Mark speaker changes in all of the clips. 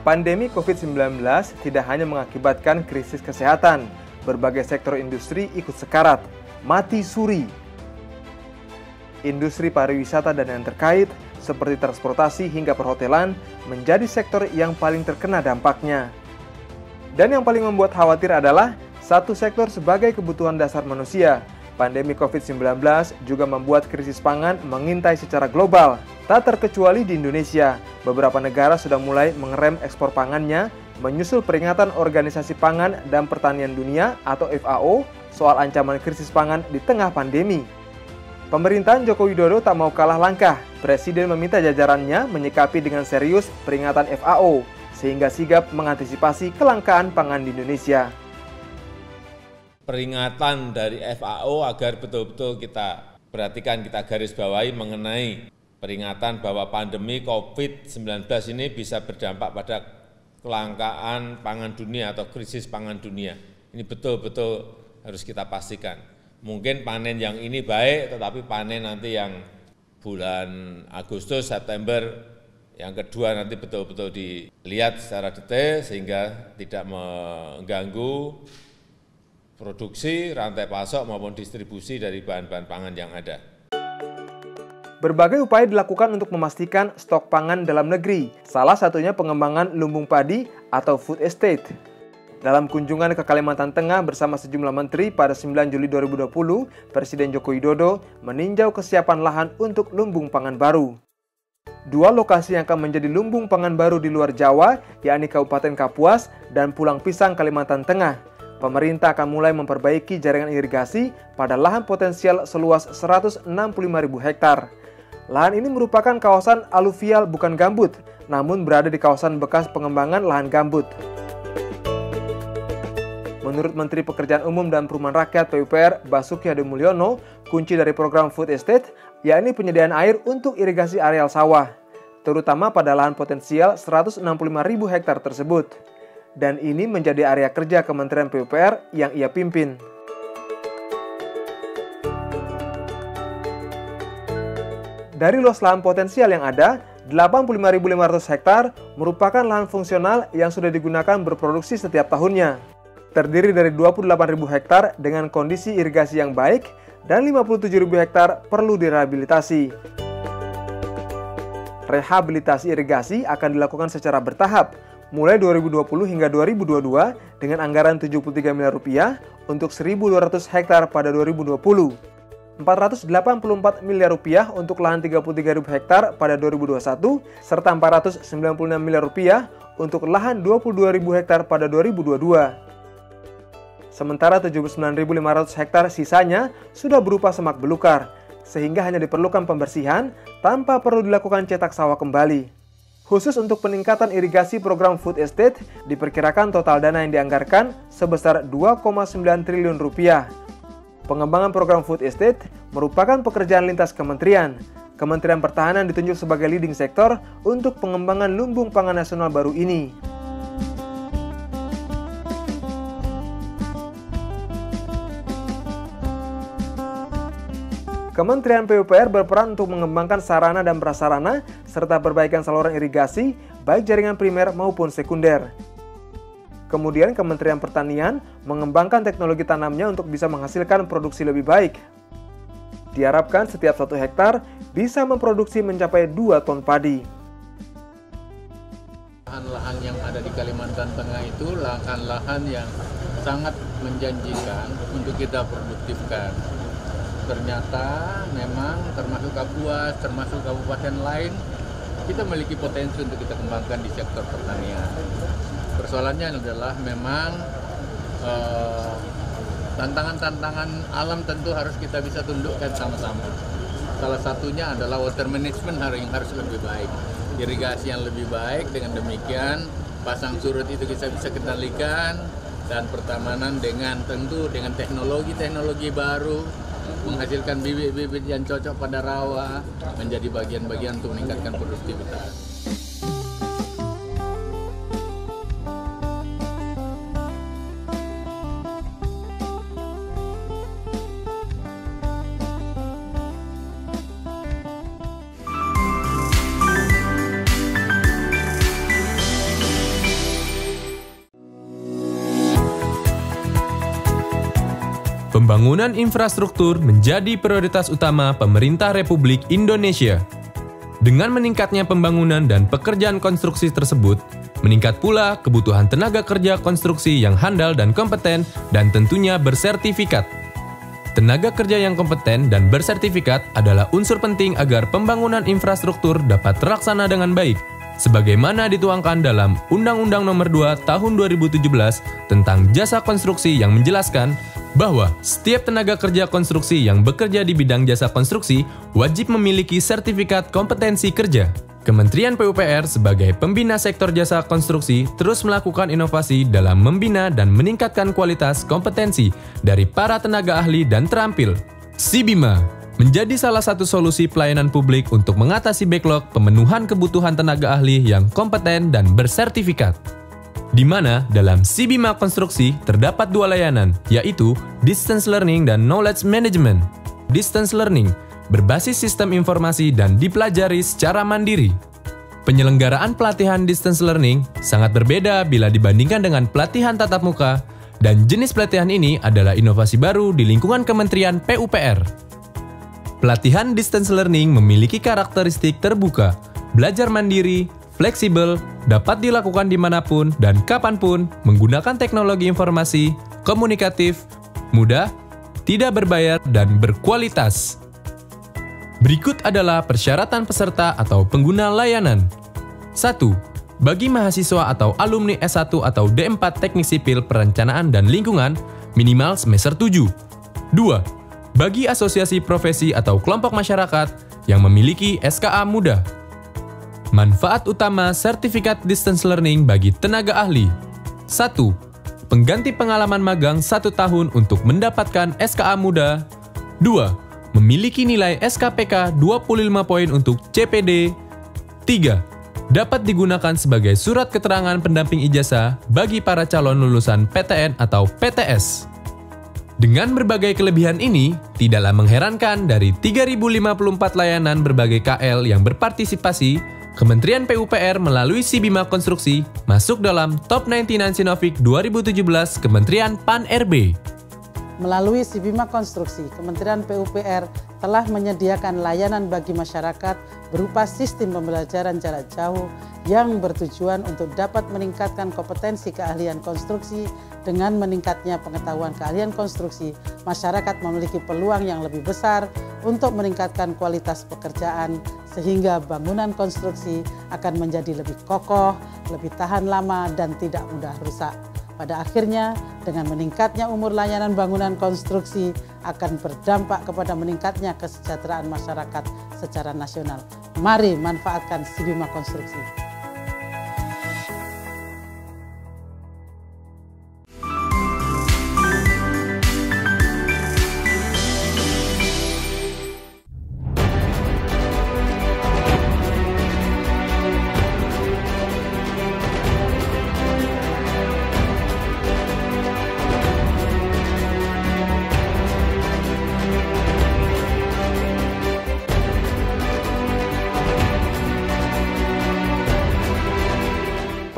Speaker 1: Pandemi COVID-19 tidak hanya mengakibatkan krisis kesehatan, berbagai sektor industri ikut sekarat, mati suri. Industri pariwisata dan yang terkait, seperti transportasi hingga perhotelan, menjadi sektor yang paling terkena dampaknya. Dan yang paling membuat khawatir adalah satu sektor sebagai kebutuhan dasar manusia. Pandemi COVID-19 juga membuat krisis pangan mengintai secara global. Tak terkecuali di Indonesia, beberapa negara sudah mulai mengerem ekspor pangannya menyusul peringatan Organisasi Pangan dan Pertanian Dunia atau FAO soal ancaman krisis pangan di tengah pandemi. Pemerintahan Joko Widodo tak mau kalah langkah. Presiden meminta jajarannya menyikapi dengan serius peringatan FAO sehingga sigap mengantisipasi kelangkaan pangan di Indonesia.
Speaker 2: Peringatan dari FAO agar betul-betul kita perhatikan, kita garis bawahi mengenai peringatan bahwa pandemi COVID-19 ini bisa berdampak pada kelangkaan pangan dunia atau krisis pangan dunia. Ini betul-betul harus kita pastikan. Mungkin panen yang ini baik, tetapi panen nanti yang bulan Agustus, September, yang kedua nanti betul-betul dilihat secara detail sehingga tidak mengganggu produksi, rantai pasok maupun distribusi dari bahan-bahan pangan yang ada.
Speaker 1: Berbagai upaya dilakukan untuk memastikan stok pangan dalam negeri, salah satunya pengembangan lumbung padi atau food estate. Dalam kunjungan ke Kalimantan Tengah bersama sejumlah menteri pada 9 Juli 2020, Presiden Joko Widodo meninjau kesiapan lahan untuk lumbung pangan baru. Dua lokasi yang akan menjadi lumbung pangan baru di luar Jawa, yakni Kabupaten Kapuas dan Pulang Pisang, Kalimantan Tengah. Pemerintah akan mulai memperbaiki jaringan irigasi pada lahan potensial seluas 165.000 hektar. Lahan ini merupakan kawasan aluvial bukan gambut, namun berada di kawasan bekas pengembangan lahan gambut. Menurut Menteri Pekerjaan Umum dan Perumahan Rakyat PUPR Basuki Hadimulyono, kunci dari program Food Estate yakni penyediaan air untuk irigasi areal sawah, terutama pada lahan potensial 165.000 hektar tersebut. Dan ini menjadi area kerja Kementerian PUPR yang ia pimpin. Dari luas lahan potensial yang ada, 85.500 hektar merupakan lahan fungsional yang sudah digunakan berproduksi setiap tahunnya. Terdiri dari 28.000 hektar dengan kondisi irigasi yang baik dan 57.000 hektar perlu direhabilitasi. Rehabilitasi irigasi akan dilakukan secara bertahap, mulai 2020 hingga 2022 dengan anggaran Rp73 miliar untuk 1.200 hektar pada 2020, Rp484 miliar untuk lahan 33.000 hektar pada 2021, serta Rp496 miliar untuk lahan 22.000 hektar pada 2022. Sementara 79.500 hektar sisanya sudah berupa semak belukar, sehingga hanya diperlukan pembersihan tanpa perlu dilakukan cetak sawah kembali. Khusus untuk peningkatan irigasi program Food Estate, diperkirakan total dana yang dianggarkan sebesar Rp2,9 triliun. Pengembangan program Food Estate merupakan pekerjaan lintas kementerian. Kementerian Pertahanan ditunjuk sebagai leading sektor untuk pengembangan lumbung pangan nasional baru ini. Kementerian PUPR berperan untuk mengembangkan sarana dan prasarana serta perbaikan saluran irigasi, baik jaringan primer maupun sekunder. Kemudian Kementerian Pertanian mengembangkan teknologi tanamnya untuk bisa menghasilkan produksi lebih baik. Diharapkan setiap 1 hektar bisa memproduksi mencapai 2 ton padi.
Speaker 3: Lahan-lahan yang ada di Kalimantan Tengah itu lahan-lahan yang sangat menjanjikan untuk kita produktifkan. Ternyata memang termasuk Kapuas, termasuk kabupaten lain, kita memiliki potensi untuk kita kembangkan di sektor pertanian. Persoalannya adalah memang tantangan-tantangan alam tentu harus kita bisa tundukkan sama-sama. Salah satunya adalah water management yang harus lebih baik, irigasi yang lebih baik, dengan demikian pasang surut itu kita bisa kendalikan, dan pertamanan dengan teknologi-teknologi baru, menghasilkan bibit-bibit yang cocok pada rawa, menjadi bagian-bagian untuk meningkatkan produktivitas.
Speaker 4: Pembangunan infrastruktur menjadi prioritas utama pemerintah Republik Indonesia. Dengan meningkatnya pembangunan dan pekerjaan konstruksi tersebut, meningkat pula kebutuhan tenaga kerja konstruksi yang handal dan kompeten dan tentunya bersertifikat. Tenaga kerja yang kompeten dan bersertifikat adalah unsur penting agar pembangunan infrastruktur dapat terlaksana dengan baik, sebagaimana dituangkan dalam Undang-Undang Nomor 2 Tahun 2017 tentang Jasa Konstruksi yang menjelaskan bahwa setiap tenaga kerja konstruksi yang bekerja di bidang jasa konstruksi wajib memiliki sertifikat kompetensi kerja. Kementerian PUPR sebagai pembina sektor jasa konstruksi terus melakukan inovasi dalam membina dan meningkatkan kualitas kompetensi dari para tenaga ahli dan terampil. Sibima menjadi salah satu solusi pelayanan publik untuk mengatasi backlog pemenuhan kebutuhan tenaga ahli yang kompeten dan bersertifikat. Di mana dalam Sibima Konstruksi terdapat dua layanan, yaitu Distance Learning dan Knowledge Management. Distance Learning berbasis sistem informasi dan dipelajari secara mandiri. Penyelenggaraan pelatihan Distance Learning sangat berbeda bila dibandingkan dengan pelatihan tatap muka, dan jenis pelatihan ini adalah inovasi baru di lingkungan Kementerian PUPR. Pelatihan Distance Learning memiliki karakteristik terbuka, belajar mandiri, fleksibel, dapat dilakukan dimanapun dan kapanpun menggunakan teknologi informasi, komunikatif, mudah, tidak berbayar, dan berkualitas. Berikut adalah persyaratan peserta atau pengguna layanan. 1. Bagi mahasiswa atau alumni S1 atau D4 Teknik Sipil Perencanaan dan Lingkungan, minimal semester 7. 2. Bagi asosiasi profesi atau kelompok masyarakat yang memiliki SKA muda. Manfaat utama sertifikat distance learning bagi tenaga ahli. 1. Pengganti pengalaman magang 1 tahun untuk mendapatkan SKA muda. 2. Memiliki nilai SKPK 25 poin untuk CPD. 3. Dapat digunakan sebagai surat keterangan pendamping ijazah bagi para calon lulusan PTN atau PTS. Dengan berbagai kelebihan ini, tidaklah mengherankan dari 3.054 layanan berbagai KL yang berpartisipasi, Kementerian PUPR melalui Sibima Konstruksi masuk dalam Top 99 Sinovic 2017 Kementerian PAN-RB.
Speaker 5: Melalui Sibima Konstruksi, Kementerian PUPR telah menyediakan layanan bagi masyarakat berupa sistem pembelajaran jarak jauh yang bertujuan untuk dapat meningkatkan kompetensi keahlian konstruksi. Dengan meningkatnya pengetahuan keahlian konstruksi, masyarakat memiliki peluang yang lebih besar untuk meningkatkan kualitas pekerjaan, sehingga bangunan konstruksi akan menjadi lebih kokoh, lebih tahan lama, dan tidak mudah rusak. Pada akhirnya, dengan meningkatnya umur layanan bangunan konstruksi akan berdampak kepada meningkatnya kesejahteraan masyarakat secara nasional. Mari manfaatkan Sibima Konstruksi.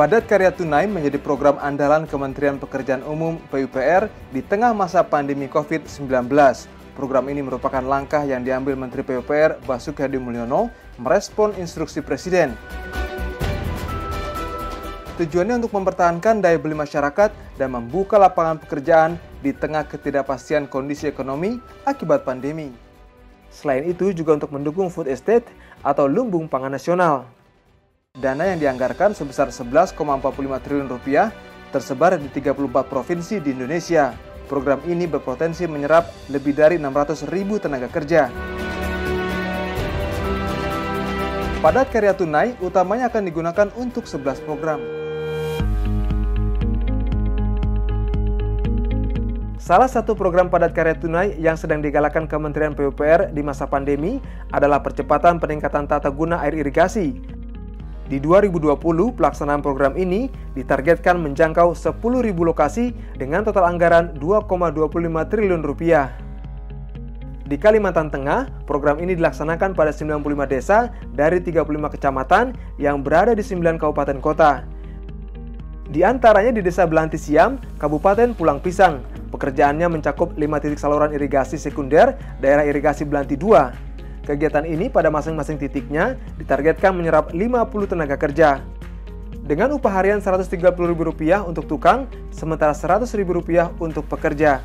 Speaker 1: Padat Karya Tunai menjadi program andalan Kementerian Pekerjaan Umum PUPR di tengah masa pandemi COVID-19. Program ini merupakan langkah yang diambil Menteri PUPR Basuki Hadi Mulyono merespon instruksi Presiden. Tujuannya untuk mempertahankan daya beli masyarakat dan membuka lapangan pekerjaan di tengah ketidakpastian kondisi ekonomi akibat pandemi. Selain itu juga untuk mendukung food estate atau lumbung pangan nasional. Dana yang dianggarkan sebesar 11,45 triliun rupiah tersebar di 34 provinsi di Indonesia. Program ini berpotensi menyerap lebih dari 600.000 tenaga kerja. Padat Karya Tunai utamanya akan digunakan untuk 11 program. Salah satu program padat karya tunai yang sedang digalakkan Kementerian PUPR di masa pandemi adalah percepatan peningkatan tata guna air irigasi. Di 2020, pelaksanaan program ini ditargetkan menjangkau 10.000 lokasi dengan total anggaran 2,25 triliun rupiah. Di Kalimantan Tengah, program ini dilaksanakan pada 95 desa dari 35 kecamatan yang berada di 9 kabupaten kota. Di antaranya di Desa Belanti Siam, Kabupaten Pulang Pisang, Pekerjaannya mencakup 5 titik saluran irigasi sekunder daerah irigasi Belanti 2. Kegiatan ini pada masing-masing titiknya ditargetkan menyerap 50 tenaga kerja. Dengan upah harian Rp130.000 untuk tukang, sementara Rp100.000 untuk pekerja.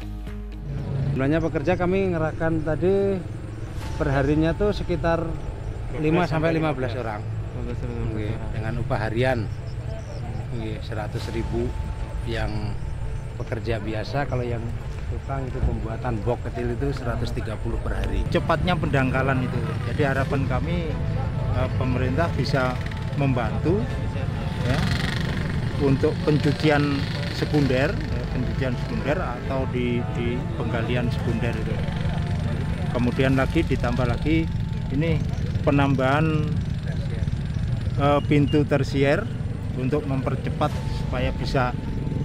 Speaker 6: Sebenarnya pekerja kami ngerahkan tadi perharinya tuh sekitar 5 sampai 15 orang. Dengan upah harian 100.000 yang pekerja biasa, kalau yang tukang itu pembuatan box kecil itu 130 per hari. Cepatnya pendangkalan itu. Jadi harapan kami pemerintah bisa membantu ya, untuk pencucian sekunder atau di penggalian sekunder itu. Kemudian lagi ditambah lagi ini penambahan pintu tersier untuk mempercepat supaya bisa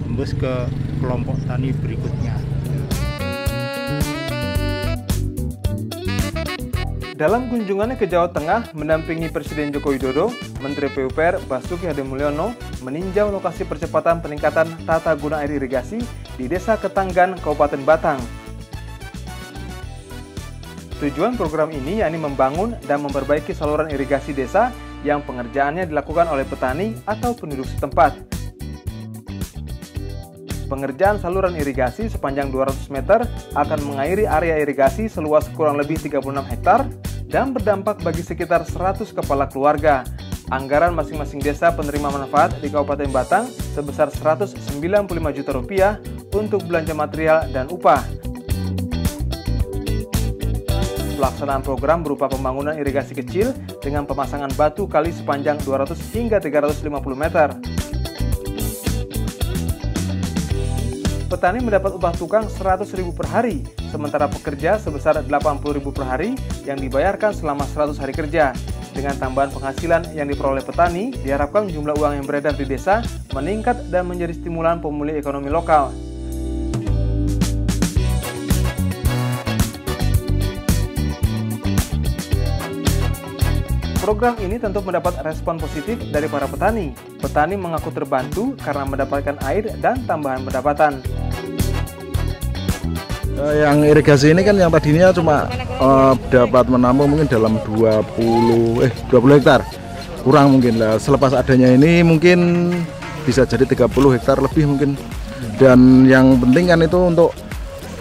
Speaker 6: tembus ke kelompok tani berikutnya.
Speaker 1: Dalam kunjungannya ke Jawa Tengah mendampingi Presiden Joko Widodo, Menteri PUPR Basuki Hadimulyono meninjau lokasi percepatan peningkatan tata guna air irigasi di Desa Ketanggan, Kabupaten Batang. Tujuan program ini yakni membangun dan memperbaiki saluran irigasi desa yang pengerjaannya dilakukan oleh petani atau penduduk setempat. Pengerjaan saluran irigasi sepanjang 200 meter akan mengairi area irigasi seluas kurang lebih 36 hektar dan berdampak bagi sekitar 100 kepala keluarga. Anggaran masing-masing desa penerima manfaat di Kabupaten Batang sebesar Rp195 juta untuk belanja material dan upah. Pelaksanaan program berupa pembangunan irigasi kecil dengan pemasangan batu kali sepanjang 200 hingga 350 meter. Petani mendapat upah tukang Rp100.000 per hari, sementara pekerja sebesar Rp80.000 per hari yang dibayarkan selama 100 hari kerja. Dengan tambahan penghasilan yang diperoleh petani, diharapkan jumlah uang yang beredar di desa meningkat dan menjadi stimulan pemulih ekonomi lokal. Program ini tentu mendapat respon positif dari para petani. Petani mengaku terbantu karena mendapatkan air dan tambahan pendapatan.
Speaker 7: Yang irigasi ini kan yang tadinya cuma dapat menampung mungkin dalam 20 hektar, kurang mungkin lah. Selepas adanya ini mungkin bisa jadi 30 hektar lebih mungkin. Dan yang penting kan itu untuk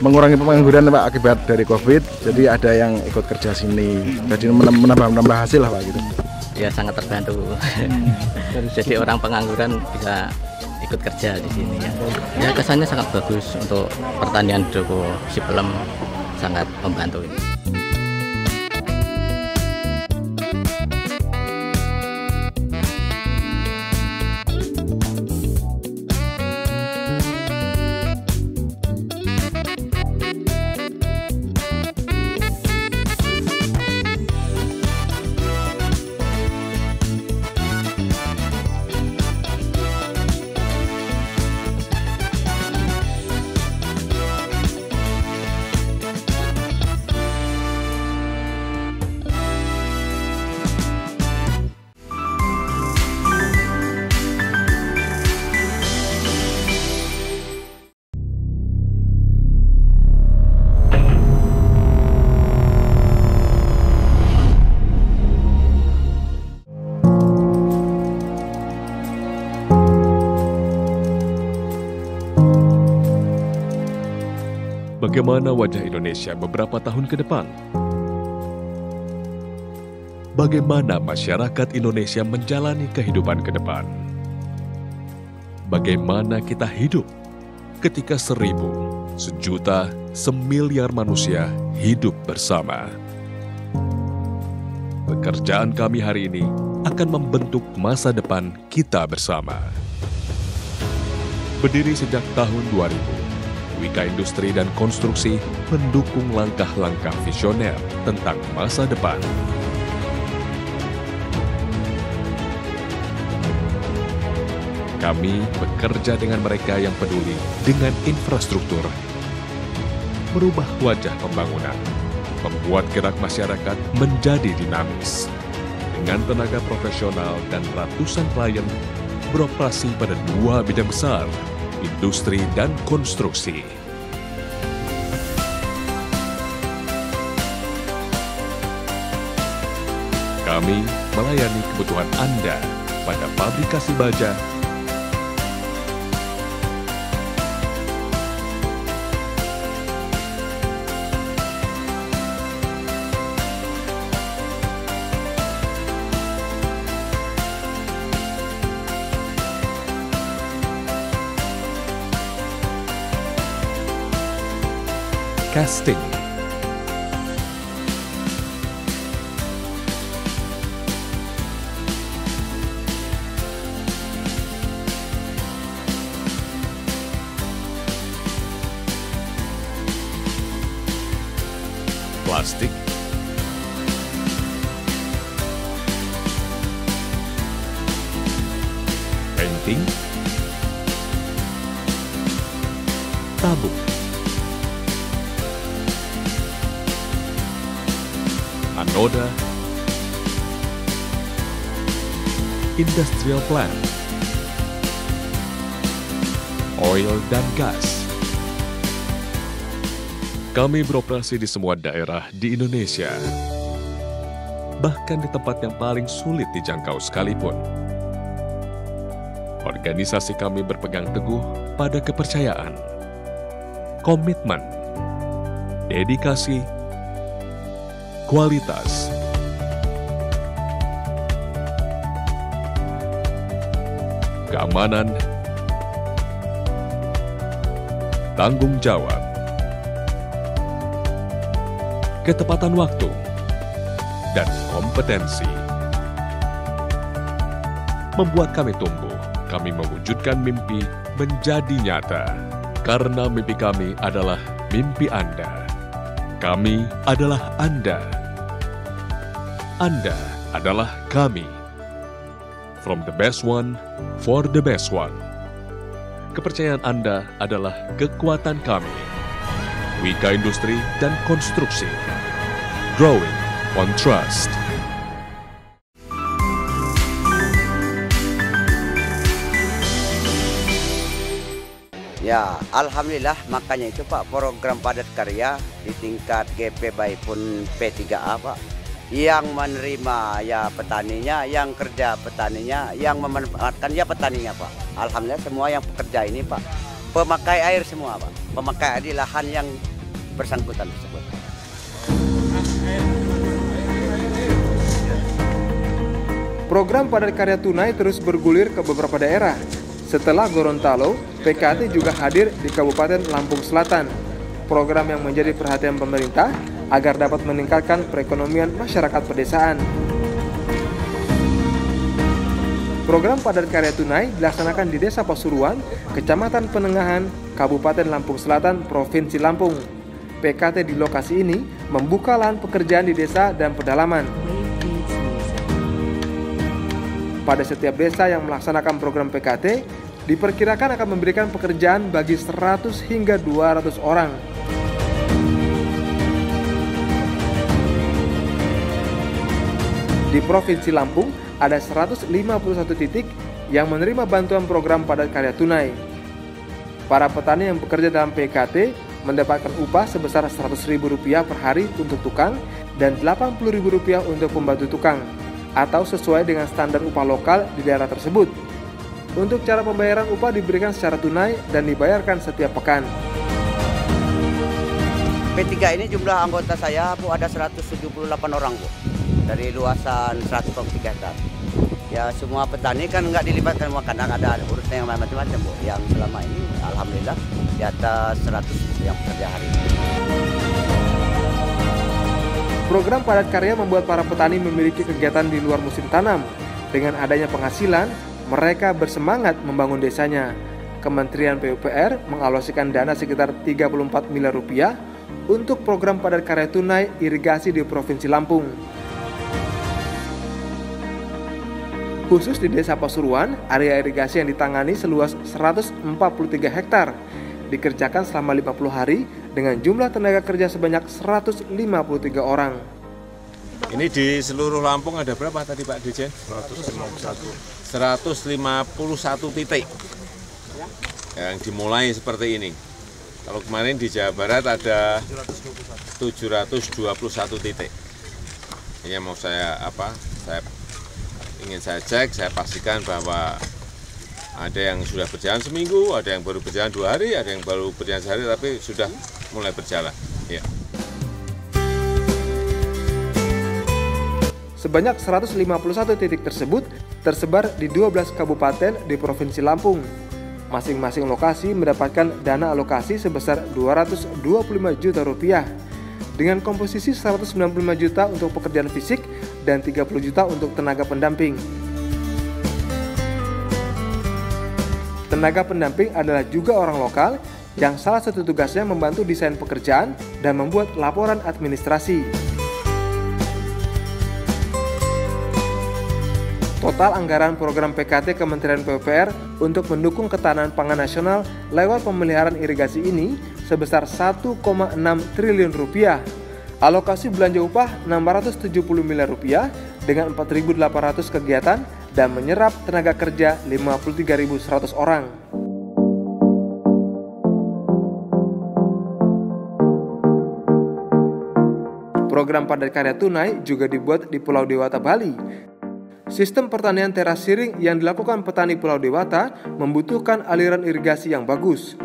Speaker 7: mengurangi pengangguran Pak akibat dari COVID. Jadi ada yang ikut kerja sini, jadi menambah hasil lah Pak gitu.
Speaker 8: Ya sangat terbantu. Jadi orang pengangguran bisa ikut kerja di sini ya. Ya kesannya sangat bagus untuk pertanian Joko Sipelem, sangat membantu ini.
Speaker 9: Bagaimana wajah Indonesia beberapa tahun ke depan? Bagaimana masyarakat Indonesia menjalani kehidupan ke depan? Bagaimana kita hidup ketika 1.000, sejuta, semiliar manusia hidup bersama? Pekerjaan kami hari ini akan membentuk masa depan kita bersama. Berdiri sejak tahun 2000, Wika Industri dan Konstruksi mendukung langkah-langkah visioner tentang masa depan. Kami bekerja dengan mereka yang peduli dengan infrastruktur, merubah wajah pembangunan, membuat gerak masyarakat menjadi dinamis. Dengan tenaga profesional dan ratusan klien, beroperasi pada 2 bidang besar, industri dan konstruksi. Kami melayani kebutuhan Anda pada pabrikasi baja, casting, plastik, painting, tabung, anoda, industrial plant, oil dan gas. Kami beroperasi di semua daerah di Indonesia, bahkan di tempat yang paling sulit dijangkau sekalipun. Organisasi kami berpegang teguh pada kepercayaan, komitmen, dedikasi, kualitas, keamanan, tanggung jawab, ketepatan waktu, dan kompetensi. Membuat kami tumbuh, kami mewujudkan mimpi menjadi nyata. Karena mimpi kami adalah mimpi Anda. Kami adalah Anda. Anda adalah kami. From the best one, for the best one. Kepercayaan Anda adalah kekuatan kami. Wika Industri dan Konstruksi. Growing on Trust.
Speaker 10: Ya, alhamdulillah makanya itu Pak, program padat karya di tingkat GP maupun P3A Pak, yang menerima ya petaninya, yang kerja petaninya, yang memanfaatkan ya petaninya Pak. Alhamdulillah semua yang pekerja ini Pak, pemakai air semua Pak, pemakai di lahan yang bersangkutan tersebut.
Speaker 1: Program padat karya tunai terus bergulir ke beberapa daerah. Setelah Gorontalo, PKT juga hadir di Kabupaten Lampung Selatan. Program yang menjadi perhatian pemerintah agar dapat meningkatkan perekonomian masyarakat pedesaan. Program padat karya tunai dilaksanakan di Desa Pasuruan, Kecamatan Penengahan, Kabupaten Lampung Selatan, Provinsi Lampung. PKT di lokasi ini membuka lahan pekerjaan di desa dan pedalaman. Pada setiap desa yang melaksanakan program PKT, diperkirakan akan memberikan pekerjaan bagi 100 hingga 200 orang. Di Provinsi Lampung, ada 151 titik yang menerima bantuan program padat karya tunai. Para petani yang bekerja dalam PKT mendapatkan upah sebesar Rp100.000 per hari untuk tukang dan Rp80.000 untuk pembantu tukang, atau sesuai dengan standar upah lokal di daerah tersebut. Untuk cara pembayaran upah diberikan secara tunai dan dibayarkan setiap pekan.
Speaker 10: P3 ini jumlah anggota saya Bu ada 178 orang Bu, dari luasan 103 hektar. Ya semua petani kan nggak dilibatkan, kadang ada urusnya yang macam-macam Bu. Yang selama ini alhamdulillah di atas 100 yang bekerja hari ini.
Speaker 1: Program padat karya membuat para petani memiliki kegiatan di luar musim tanam. Dengan adanya penghasilan, mereka bersemangat membangun desanya. Kementerian PUPR mengalokasikan dana sekitar Rp34 miliar untuk program padat karya tunai irigasi di Provinsi Lampung. Khusus di Desa Pasuruan, area irigasi yang ditangani seluas 143 hektar. Dikerjakan selama 50 hari dengan jumlah tenaga kerja sebanyak 153 orang.
Speaker 2: Ini di seluruh Lampung ada berapa tadi Pak Dirjen? 151 titik yang dimulai seperti ini. Kalau kemarin di Jawa Barat ada 721 titik. Ini yang mau saya Saya cek, saya pastikan bahwa ada yang sudah berjalan seminggu, ada yang baru berjalan 2 hari, ada yang baru berjalan sehari, tapi sudah mulai berjalan. Ya.
Speaker 1: Sebanyak 151 titik tersebut tersebar di 12 kabupaten di Provinsi Lampung. Masing-masing lokasi mendapatkan dana alokasi sebesar Rp225 juta dengan komposisi 195 juta untuk pekerjaan fisik dan 30 juta untuk tenaga pendamping. Tenaga pendamping adalah juga orang lokal yang salah satu tugasnya membantu desain pekerjaan dan membuat laporan administrasi. Total anggaran program PKT Kementerian PUPR untuk mendukung ketahanan pangan nasional lewat pemeliharaan irigasi ini sebesar Rp1,6 triliun. Alokasi belanja upah Rp670 miliar dengan 4.800 kegiatan dan menyerap tenaga kerja 53.100 orang. Program padat karya tunai juga dibuat di Pulau Dewata, Bali. Sistem pertanian teras siring yang dilakukan petani Pulau Dewata membutuhkan aliran irigasi yang bagus.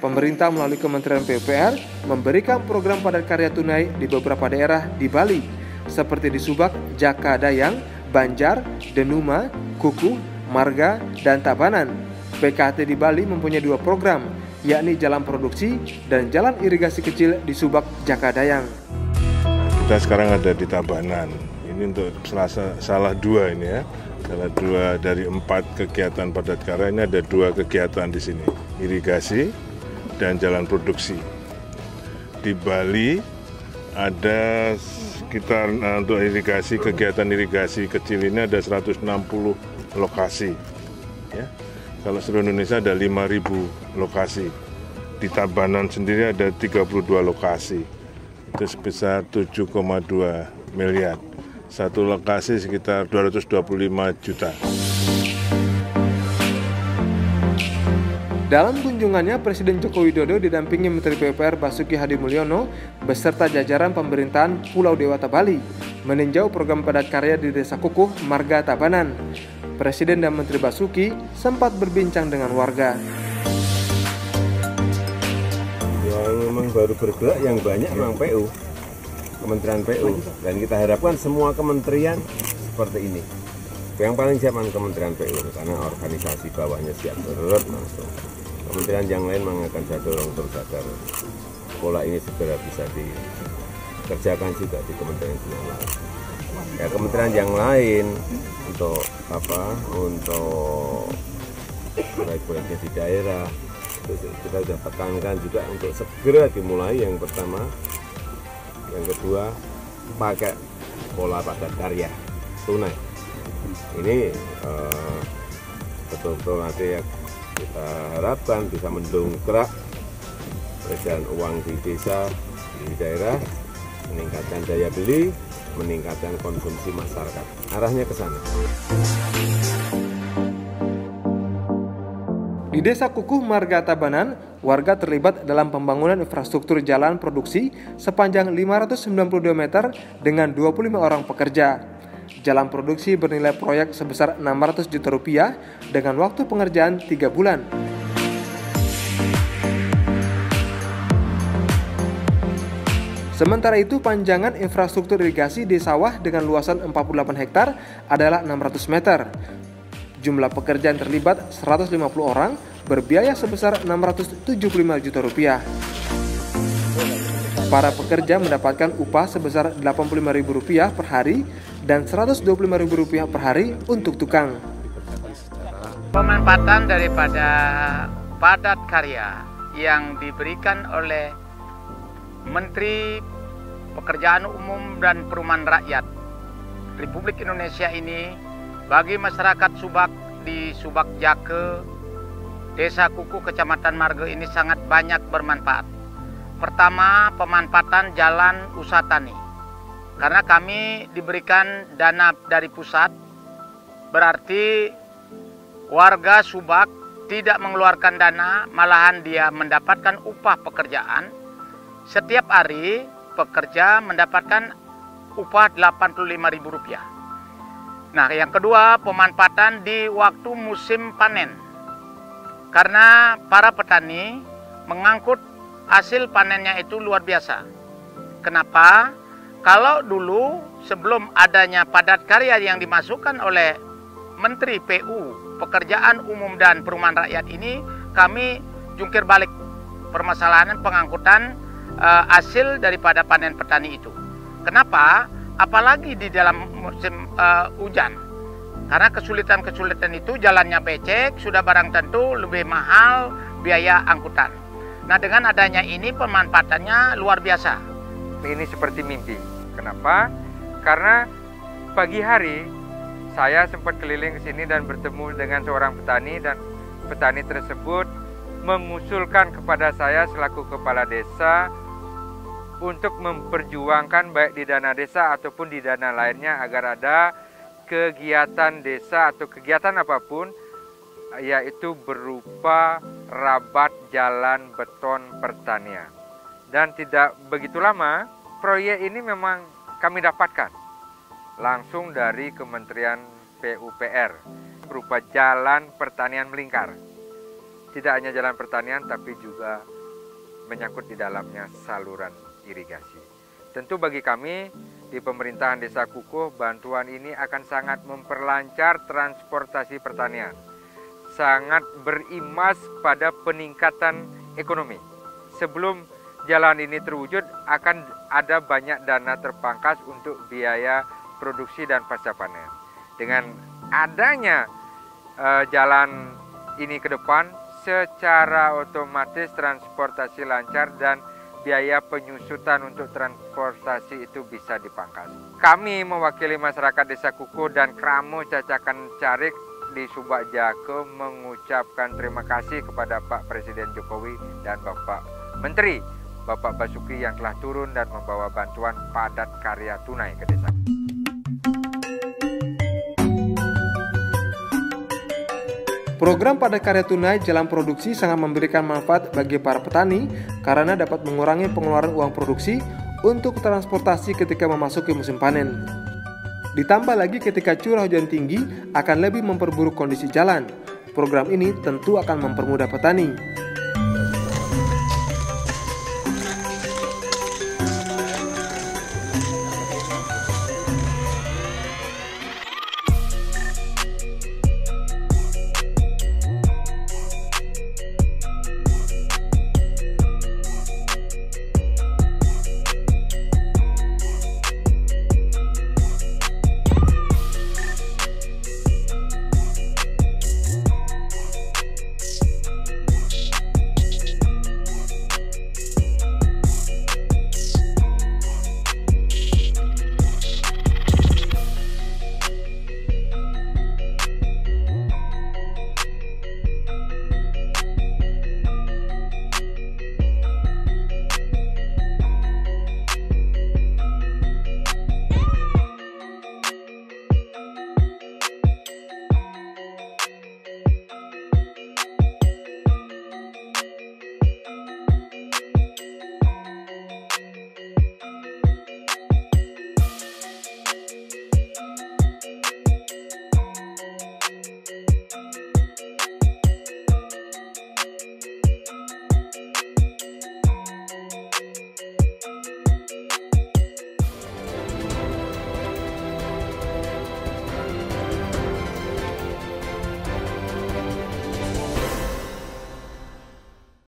Speaker 1: Pemerintah melalui Kementerian PUPR memberikan program padat karya tunai di beberapa daerah di Bali, seperti di Subak, Jaka Dayang, Banjar, Denuma, Kuku, Marga, dan Tabanan. PKT di Bali mempunyai 2 program, yakni jalan produksi dan jalan irigasi kecil di Subak, Jaka Dayang.
Speaker 11: Kita sekarang ada di Tabanan. Ini untuk salah 2 ini ya. Salah 2 dari 4 kegiatan padat karya, ini ada 2 kegiatan di sini. Irigasi dan jalan produksi. Di Bali ada sekitar untuk irigasi, kegiatan irigasi kecil ini ada 160 lokasi. Ya. Kalau seluruh Indonesia ada 5.000 lokasi. Di Tabanan sendiri ada 32 lokasi. Itu sebesar 7,2 miliar. Satu lokasi sekitar 225 juta.
Speaker 1: Dalam kunjungannya, Presiden Joko Widodo didampingi Menteri PUPR Basuki Hadimulyono beserta jajaran pemerintahan Pulau Dewata, Bali meninjau program padat karya di Desa Kukuh, Marga, Tabanan. Presiden dan Menteri Basuki sempat berbincang dengan warga.
Speaker 12: Yang memang baru bergerak yang banyak memang PU. Kementerian PU, dan kita harapkan semua kementerian seperti ini. Yang paling siap Kementerian PU karena organisasi bawahnya siap bergerak langsung. Kementerian yang lain akan saya dorong terus agar pola ini segera bisa dikerjakan juga di kementerian yang lain. Ya, kementerian yang lain untuk untuk proyek-proyeknya di daerah itu kita sudah tekankan juga untuk segera dimulai. Yang pertama. Yang kedua, pakai pola padat karya tunai. Ini betul-betul nanti ya kita harapkan bisa mendongkrak peredaran uang di desa, di daerah, meningkatkan daya beli, meningkatkan konsumsi masyarakat. Arahnya ke sana.
Speaker 1: Di Desa Kukuh, Marga, Tabanan, warga terlibat dalam pembangunan infrastruktur jalan produksi sepanjang 592 meter dengan 25 orang pekerja. Jalan produksi bernilai proyek sebesar Rp600 juta dengan waktu pengerjaan 3 bulan. Sementara itu, panjangan infrastruktur irigasi di sawah dengan luasan 48 hektar adalah 600 meter. Jumlah pekerja yang terlibat 150 orang, berbiaya sebesar Rp675 juta. Para pekerja mendapatkan upah sebesar Rp85.000 per hari dan Rp125.000 per hari untuk tukang.
Speaker 13: Pemanfaatan daripada padat karya yang diberikan oleh Menteri Pekerjaan Umum dan Perumahan Rakyat Republik Indonesia ini bagi masyarakat Subak di Subak Jake, Desa Kukuh, Kecamatan Marga ini sangat banyak bermanfaat. Pertama, pemanfaatan jalan usaha tani. Karena kami diberikan dana dari pusat, berarti warga Subak tidak mengeluarkan dana, malahan dia mendapatkan upah pekerjaan. Setiap hari pekerja mendapatkan upah Rp85.000. Nah, yang kedua, pemanfaatan di waktu musim panen. Karena para petani mengangkut hasil panennya itu luar biasa. Kenapa? Kalau dulu sebelum adanya padat karya yang dimasukkan oleh Menteri PU, Pekerjaan Umum dan Perumahan Rakyat ini, kami jungkir balik permasalahan pengangkutan hasil daripada panen petani itu. Kenapa? Apalagi di dalam musim hujan. Karena kesulitan-kesulitan itu jalannya becek, sudah barang tentu lebih mahal biaya angkutan. Nah, dengan adanya ini pemanfaatannya luar biasa.
Speaker 14: Ini seperti mimpi. Kenapa? Karena pagi hari saya sempat keliling ke sini dan bertemu dengan seorang petani, dan petani tersebut mengusulkan kepada saya selaku kepala desa untuk memperjuangkan baik di dana desa ataupun di dana lainnya agar ada kegiatan desa atau kegiatan apapun, yaitu berupa rabat jalan beton pertanian. Dan tidak begitu lama, proyek ini memang kami dapatkan langsung dari Kementerian PUPR berupa jalan pertanian melingkar. Tidak hanya jalan pertanian, tapi juga menyangkut di dalamnya saluran irigasi. Tentu bagi kami di pemerintahan Desa Kukuh, bantuan ini akan sangat memperlancar transportasi pertanian, sangat berimbas pada peningkatan ekonomi. Sebelum jalan ini terwujud, akan ada banyak dana terpangkas untuk biaya produksi dan pasca panen. Dengan adanya jalan ini ke depan, secara otomatis transportasi lancar dan biaya penyusutan untuk transportasi itu bisa dipangkas. Kami mewakili masyarakat Desa Kukuh dan Kramo Cacakan Carik di Subak Jako mengucapkan terima kasih kepada Pak Presiden Jokowi dan Bapak Menteri, Bapak Basuki yang telah turun dan membawa bantuan padat karya tunai ke desa.
Speaker 1: Program padat karya tunai jalan produksi sangat memberikan manfaat bagi para petani karena dapat mengurangi pengeluaran uang produksi untuk transportasi ketika memasuki musim panen. Ditambah lagi ketika curah hujan tinggi akan lebih memperburuk kondisi jalan. Program ini tentu akan mempermudah petani.